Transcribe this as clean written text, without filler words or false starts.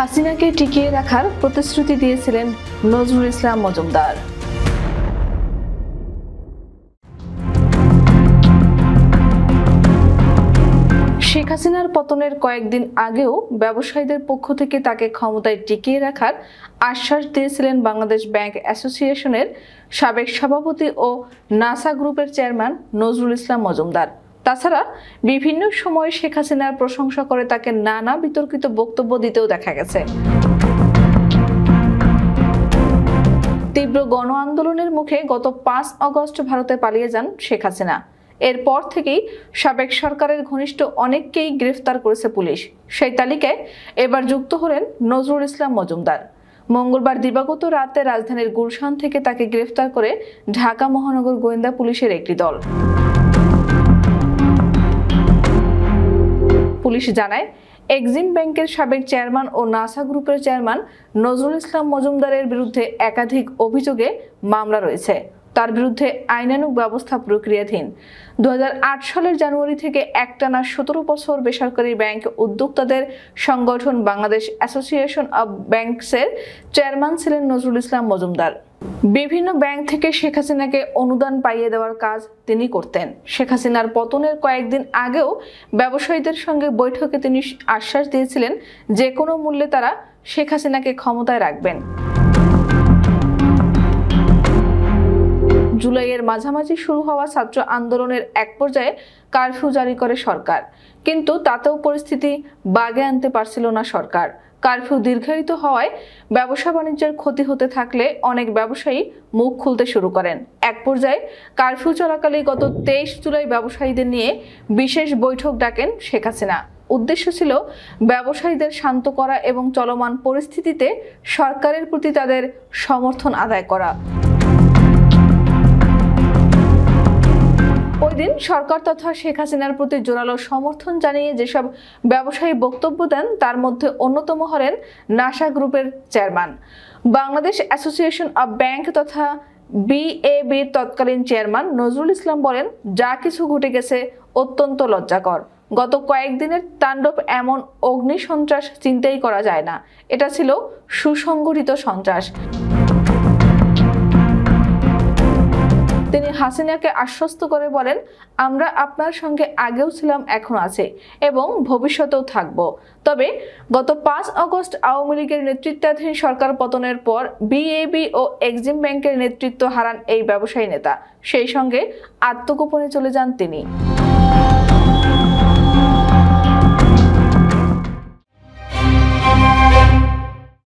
হাসিনাকে টিকিয়ে রাখার প্রতিশ্রুতি দিয়েছিলেন নজরুল ইসলাম মজুমদার। শেখ হাসিনার পতনের কয়েকদিন আগেও ব্যবসায়ীদের পক্ষ থেকে তাকে ক্ষমতায় টিকিয়ে রাখার আশ্বাস দিয়েছিলেন বাংলাদেশ ব্যাংক অ্যাসোসিয়েশনের সাবেক সভাপতি ও নাসা গ্রুপের চেয়ারম্যান নজরুল ইসলাম মজুমদার। তাছাড়া বিভিন্ন সময় শেখ হাসিনার প্রশংসা করে তাকে নানা বিতর্কিত বক্তব্য দিতেও দেখা গেছে। তীব্র গণ আন্দোলনের মুখে গত ৫ আগস্ট ভারতে পালিয়ে যান শেখ হাসিনা। এরপর থেকেই সাবেক সরকারের ঘনিষ্ঠ অনেককেই গ্রেফতার করেছে পুলিশ। সেই তালিকায় এবার যুক্ত হলেন নজরুল ইসলাম মজুমদার। মঙ্গলবার দিবাগত রাতে রাজধানীর গুলশান থেকে তাকে গ্রেফতার করে ঢাকা মহানগর গোয়েন্দা পুলিশের একটি দল। পুলিশ জানায়, এক্সিম ব্যাংকের সাবেক চেয়ারম্যান ও নাসা গ্রুপের চেয়ারম্যান নজরুল ইসলাম মজুমদারের বিরুদ্ধে একাধিক অভিযোগে মামলা রয়েছে। তার বিরুদ্ধে আইনানুগ ব্যবস্থা প্রক্রিয়াধীন। ২০০৮ সালের জানুয়ারি থেকে একটানা ১৭ বছর বেসরকারি ব্যাংক উদ্যোক্তাদের সংগঠন বাংলাদেশ অ্যাসোসিয়েশন অব ব্যাংকসের চেয়ারম্যান ছিলেন নজরুল ইসলাম মজুমদার। বিভিন্ন ব্যাংক থেকে শেখ হাসিনাকে অনুদান পাইয়ে দেওয়ার কাজ তিনি করতেন। শেখ হাসিনার পতনের কয়েকদিন আগেও ব্যবসায়ীদের সঙ্গে বৈঠকে তিনি আশ্বাস দিয়েছিলেন যে কোনো মূল্যে তারা শেখ হাসিনাকে ক্ষমতায় রাখবেন। জুলাইয়ের মাঝামাঝি শুরু হওয়া ছাত্র আন্দোলনের এক পর্যায়ে কারফিউ জারি করে সরকার, কিন্তু তাতেও পরিস্থিতি বাগে আনতে পারছিল না সরকার। কারফিউ দীর্ঘায়িত হওয়ায় ব্যবসা বাণিজ্যের ক্ষতি হতে থাকলে অনেক ব্যবসায়ী মুখ খুলতে শুরু করেন। এক পর্যায়ে কারফিউ চলাকালে গত ২৩ জুলাই ব্যবসায়ীদের নিয়ে বিশেষ বৈঠক ডাকেন শেখ হাসিনা। উদ্দেশ্য ছিল ব্যবসায়ীদের শান্ত করা এবং চলমান পরিস্থিতিতে সরকারের প্রতি তাদের সমর্থন আদায় করা। ওই দিন সরকার তথা শেখ হাসিনার প্রতি জোরালো সমর্থন জানিয়ে যেসব ব্যবসায়ী বক্তব্য দেন তার মধ্যে অন্যতম হলেন নাসা গ্রুপের chairman. Bangladesh association of bank তথা BABর তৎকালীন চেয়ারম্যান নজরুল ইসলাম বলেন, যা কিছু ঘটে গেছে অত্যন্ত লজ্জাকর। গত কয়েকদিনের তাণ্ডব এমন অগ্নি সন্ত্রাস চিন্তাই করা যায় না। এটা ছিল সুসংগঠিত সন্ত্রাস। তিনি হাসিনাকে আশ্বস্ত করে বলেন, আমরা আপনার সঙ্গে আগেও ছিলাম, এখনো আছে এবং ভবিষ্যতেও থাকব। তবে গত ৫ আগস্ট আওয়ামী লীগের নেতৃত্বাধীন সরকার পতনের পর BAB ও এক্সিম ব্যাংকের নেতৃত্ব হারান এই ব্যবসায়ী নেতা। সেই সঙ্গে আত্মগোপনে চলে যান তিনি।